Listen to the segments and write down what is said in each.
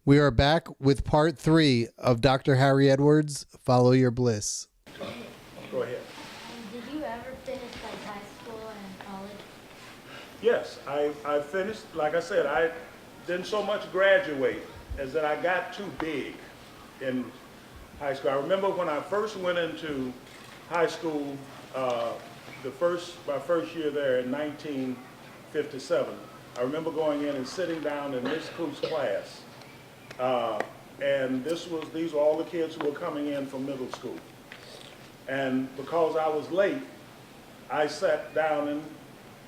We are back with part 3 of Dr. Harry Edwards' Follow Your Bliss. Go ahead. Did you ever finish like high school and college? Yes, I finished. Like I said, I didn't so much graduate as that I got too big in high school. I remember when I first went into high school, my first year there in 1957. I remember going in and sitting down in Miss Coop's class. And these were all the kids who were coming in from middle school. And because I was late, I sat down in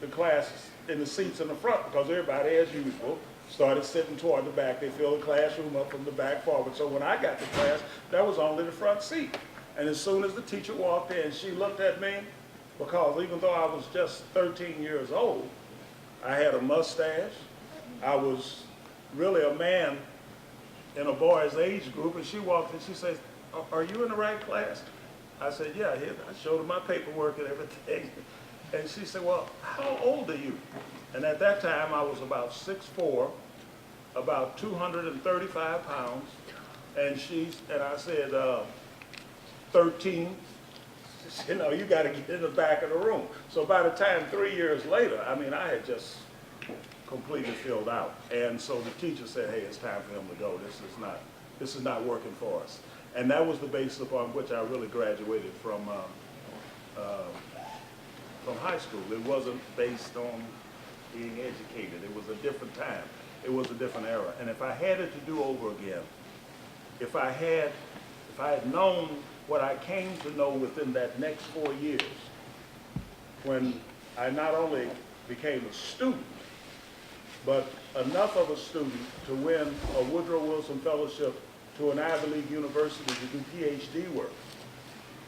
the class in the seats in the front because everybody, as usual, started sitting toward the back. They filled the classroom up from the back forward. So when I got to class, that was only the front seat. And as soon as the teacher walked in, she looked at me because even though I was just 13 years old, I had a mustache. I was really a man in a boy's age group, and she walked in, she says, "Are you in the right class?" I said, "Yeah." I showed her my paperwork and everything. And she said, "Well, how old are you?" And at that time, I was about 6'4", about 235 pounds. And I said, 13. She said, "No, you got to get in the back of the room." So by the time 3 years later, I mean, I had just completely filled out. And so the teacher said, "Hey, it's time for him to go. This is not working for us." And that was the basis upon which I really graduated from high school. It wasn't based on being educated. It was a different time. It was a different era. And if I had it to do over again, if I had known what I came to know within that next 4 years, when I not only became a student, but enough of a student to win a Woodrow Wilson Fellowship to an Ivy League university to do PhD work.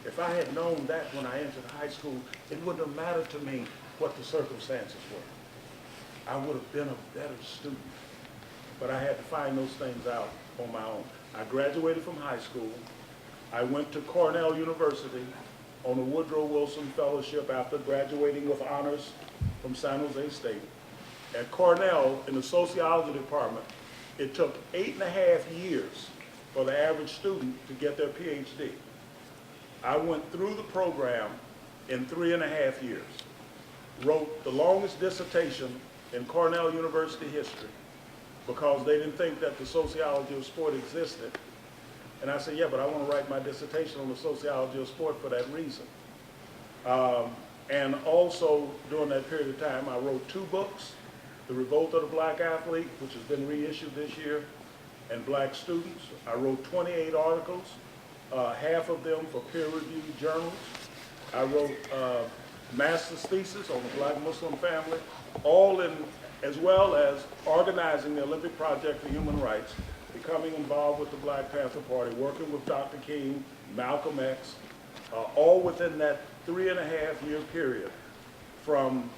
If I had known that when I entered high school, it wouldn't have mattered to me what the circumstances were. I would have been a better student. But I had to find those things out on my own. I graduated from high school. I went to Cornell University on a Woodrow Wilson Fellowship after graduating with honors from San Jose State. At Cornell, in the sociology department, it took 8.5 years for the average student to get their PhD. I went through the program in 3.5 years, wrote the longest dissertation in Cornell University history because they didn't think that the sociology of sport existed. And I said, "Yeah, but I want to write my dissertation on the sociology of sport for that reason." And also, during that period of time, I wrote 2 books, The Revolt of the Black Athlete, which has been reissued this year, and Black Students. I wrote 28 articles, half of them for peer-reviewed journals. I wrote master's thesis on the Black Muslim family, as well as organizing the Olympic Project for Human Rights, becoming involved with the Black Panther Party, working with Dr. King, Malcolm X, all within that 3.5-year period from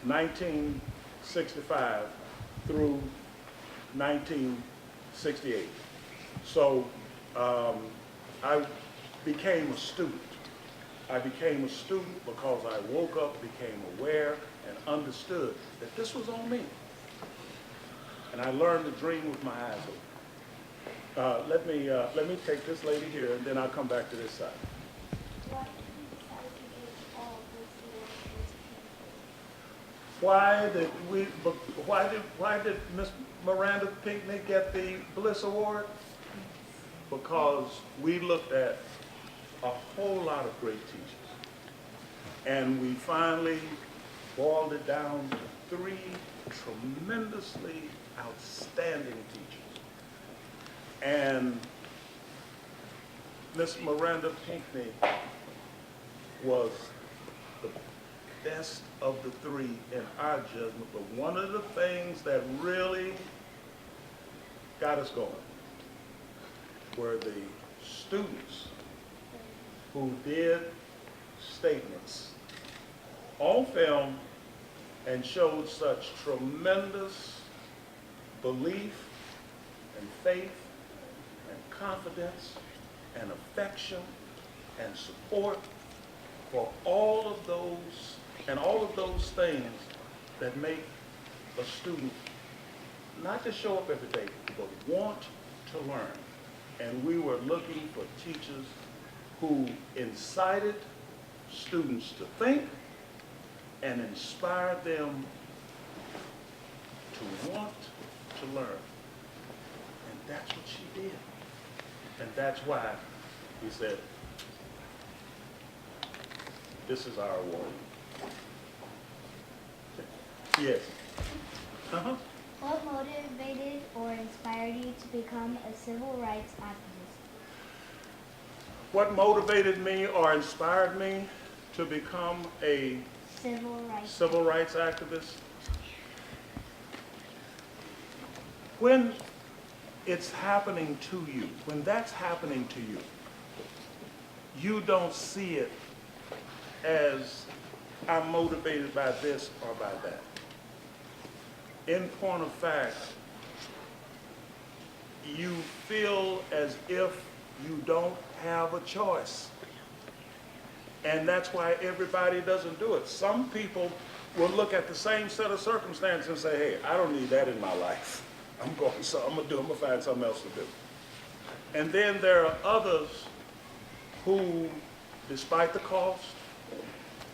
1965 through 1968. So I became a student. I became a student because I woke up, became aware, and understood that this was on me. And I learned to dream with my eyes open. Let me take this lady here, and then I'll come back to this side. Why did Miss Miranda Pinckney get the Bliss Award? Because we looked at a whole lot of great teachers, and we finally boiled it down to 3 tremendously outstanding teachers. And Miss Miranda Pinckney was the best of the 3 in our judgment, but one of the things that really got us going were the students who did statements on film and showed such tremendous belief and faith and confidence and affection and support for all of those things that make a student not to show up every day, but want to learn. And we were looking for teachers who incited students to think and inspired them to want to learn. And that's what she did. And that's why we said, this is our award. Yes. Uh-huh. What motivated or inspired you to become a civil rights activist? What motivated me or inspired me to become a civil rights activist? When it's happening to you, when that's happening to you, you don't see it as I'm motivated by this or by that. In point of fact, you feel as if you don't have a choice. And that's why everybody doesn't do it. Some people will look at the same set of circumstances and say, hey, I don't need that in my life. I'm gonna find something else to do. And then there are others who, despite the cost,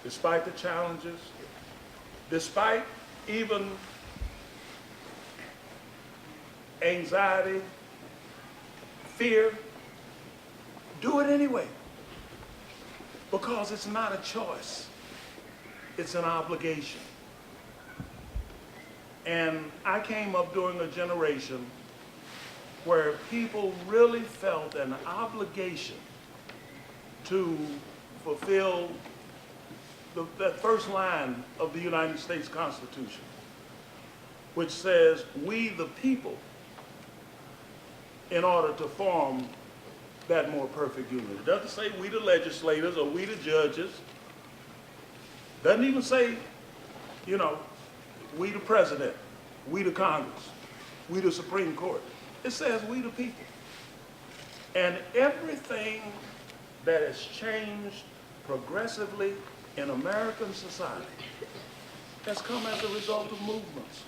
despite the challenges, despite even anxiety, fear, do it anyway. Because it's not a choice, it's an obligation. And I came up during a generation where people really felt an obligation to fulfill that first line of the United States Constitution, which says, we the people, in order to form that more perfect union. It doesn't say we the legislators or we the judges. Doesn't even say, you know, we the president, we the Congress, we the Supreme Court. It says we the people. And everything that has changed progressively in American society has come as a result of movements.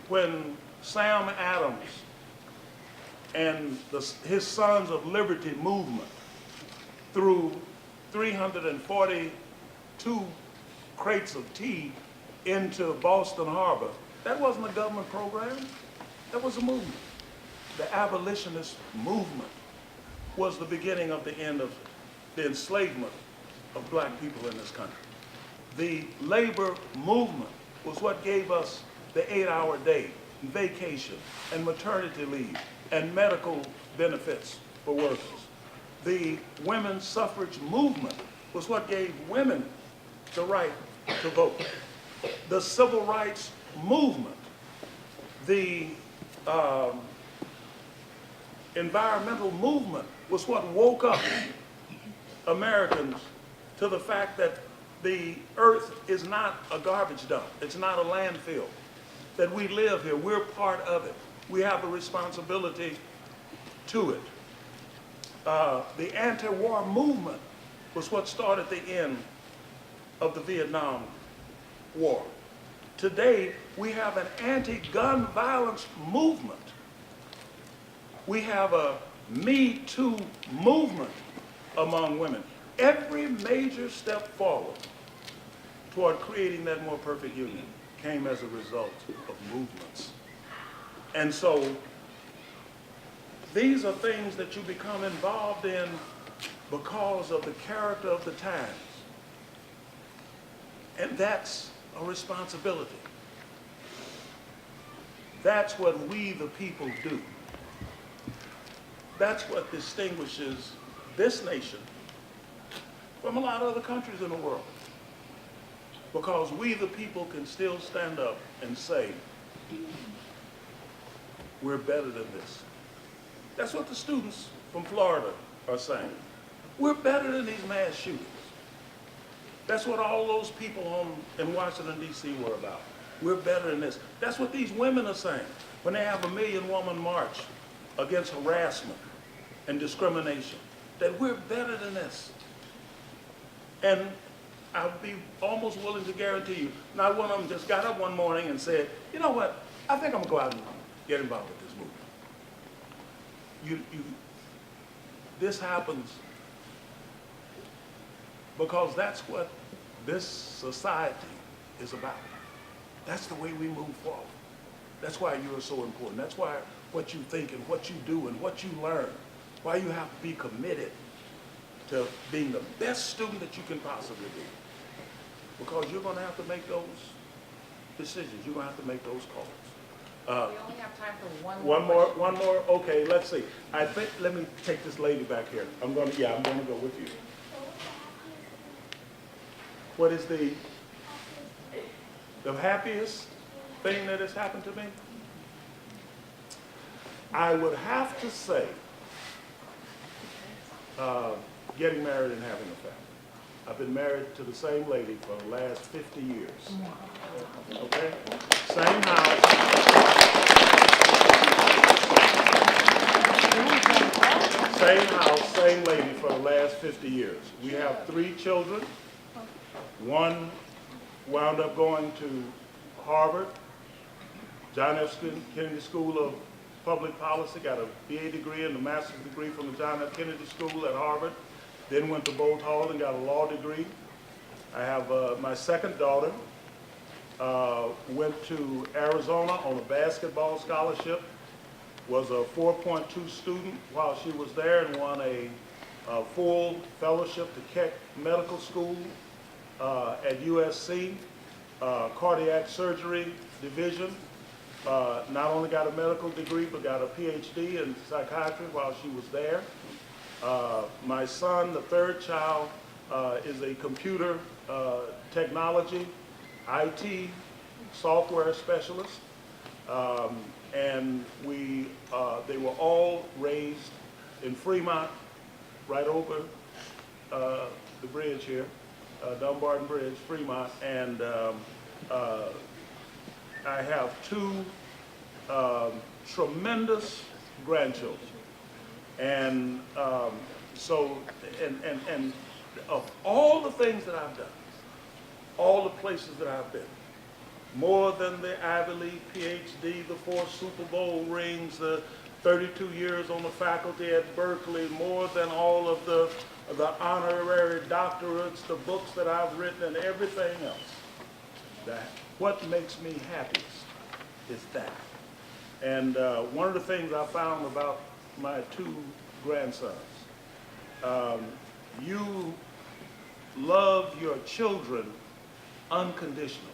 When Sam Adams and his Sons of Liberty movement threw 342 crates of tea into Boston Harbor, that wasn't a government program, that was a movement. The abolitionist movement was the beginning of the end of the enslavement of black people in this country. The labor movement was what gave us the 8-hour day, vacation, and maternity leave, and medical benefits for workers. The women's suffrage movement was what gave women the right to vote. The civil rights movement, the environmental movement was what woke up Americans to the fact that the earth is not a garbage dump. It's not a landfill. That we live here, we're part of it. We have a responsibility to it. The anti-war movement was what started the end of the Vietnam War. Today, we have an anti-gun violence movement. We have a Me Too movement among women. Every major step forward toward creating that more perfect union came as a result of movements. And so these are things that you become involved in because of the character of the times. And that's a responsibility. That's what we the people do. That's what distinguishes this nation from a lot of other countries in the world. Because we the people can still stand up and say, we're better than this. That's what the students from Florida are saying. We're better than these mass shootings. That's what all those people in Washington, D.C. were about. We're better than this. That's what these women are saying when they have a million-woman march against harassment and discrimination, that we're better than this. And I would be almost willing to guarantee you, not one of them just got up one morning and said, you know what, I think I'm gonna go out and get involved with this movement. This happens because that's what this society is about. That's the way we move forward. That's why you are so important. That's why what you think and what you do and what you learn, why you have to be committed to being the best student that you can possibly be. Because you're going to have to make those decisions. You're going to have to make those calls. We only have time for one more. Okay, let's see. I think, let me take this lady back here. I'm going to go with you. What is the happiest thing that has happened to me? I would have to say getting married and having a family. I've been married to the same lady for the last 50 years. Okay? Same house. Same house, same lady for the last 50 years. We have 3 children. One wound up going to Harvard, John F. Kennedy School of Public Policy, got a BA degree and a master's degree from the John F. Kennedy School at Harvard, then went to Boalt Hall and got a law degree. I have my second daughter, went to Arizona on a basketball scholarship, was a 4.2 student while she was there and won a full fellowship to Keck Medical School at USC, cardiac surgery division. Not only got a medical degree, but got a PhD in psychiatry while she was there. My son, the third child, is a computer technology, IT, software specialist. And they were all raised in Fremont, right over the bridge here, Dumbarton Bridge, Fremont. And I have 2 tremendous grandchildren. And and of all the things that I've done, all the places that I've been, more than the Ivy League PhD, the 4 Super Bowl rings, the 32 years on the faculty at Berkeley, more than all of the honorary doctorates, the books that I've written, and everything else. What makes me happiest is that. And one of the things I found about my 2 grandsons, you love your children unconditionally,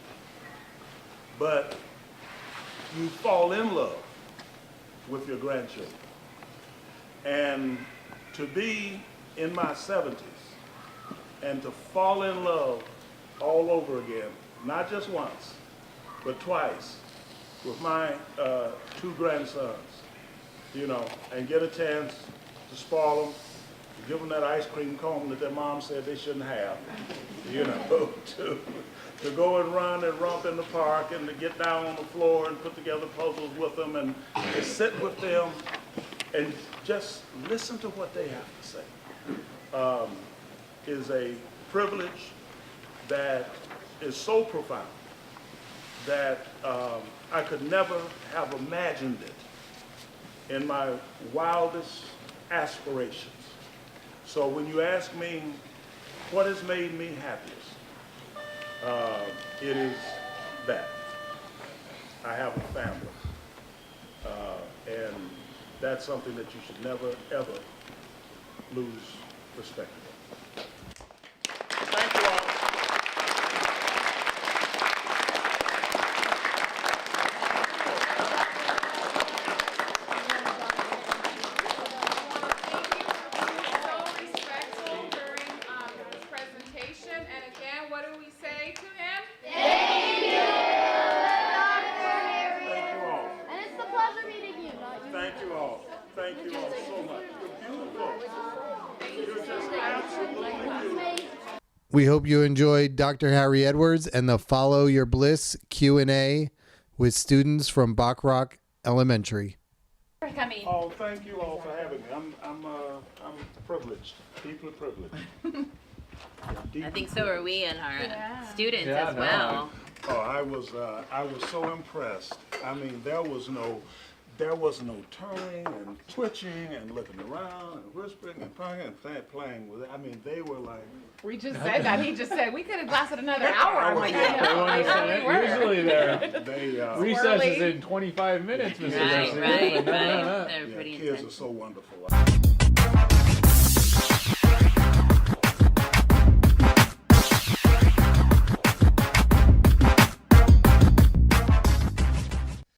but you fall in love with your grandchildren. And to be in my 70s and to fall in love all over again, not just once, but twice, with my 2 grandsons, and get a chance to spoil them, to give them that ice cream cone that their mom said they shouldn't have, to go and run and romp in the park and to get down on the floor and put together puzzles with them and to sit with them and just listen to what they have to say, is a privilege that is so profound that I could never have imagined it in my wildest aspirations. So when you ask me what has made me happiest, it is that I have a family, and that's something that you should never, ever lose respect for. Thank you all. Thank you all so much. You're beautiful. You're just absolutely beautiful. We hope you enjoyed Dr. Harry Edwards and the Follow Your Bliss Q&A with students from Bachrock Elementary. For coming. Oh, thank you all for having me. I'm privileged, deeply privileged. I think so are we and our students Yeah, as no, well. Oh, I was so impressed. I mean, there was no turning and twitching and looking around and whispering and playing with it. I mean, they were like, We just said that. He just said we could have lasted another hour. I'm like, They want to say it. Usually their recess is in 25 minutes, Mr. Right, Garcia. right, But no, no, no. right. They're yeah, pretty kids intense. are so wonderful.